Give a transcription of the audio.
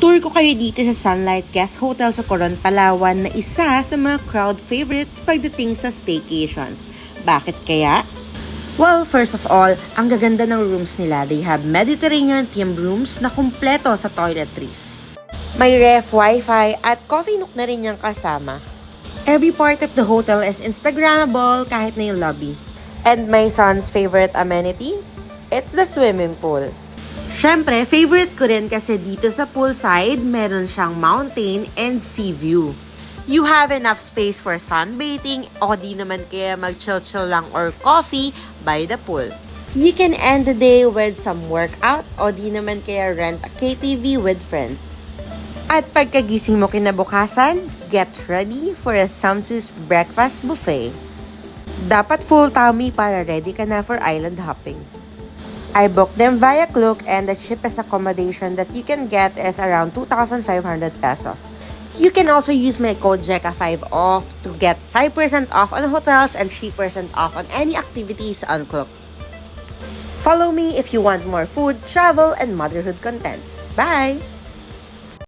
Itutur ko kayo dito sa Sunlight Guest Hotel sa Coron, Palawan na isa sa mga crowd favorites pagdating sa staycations. Bakit kaya? Well, first of all, ang gaganda ng rooms nila. They have Mediterranean themed rooms na kumpleto sa toiletries. May ref, wifi, at coffee nook na rin yung kasama. Every part of the hotel is Instagrammable kahit na yung lobby. And my son's favorite amenity? It's the swimming pool. Siyempre, favorite ko rin kasi dito sa poolside, meron siyang mountain and sea view. You have enough space for sunbathing o di naman kaya mag-chill-chill lang or coffee by the pool. You can end the day with some workout o di naman kaya rent a KTV with friends. At pagkagising mo kinabukasan, get ready for a sumptuous breakfast buffet. Dapat full tummy para ready ka na for island hopping. I booked them via Klook and the cheapest accommodation that you can get is around 2,500 pesos. You can also use my code JECA5 off to get 5% off on hotels and 3% off on any activities on Klook. Follow me if you want more food, travel, and motherhood contents. Bye!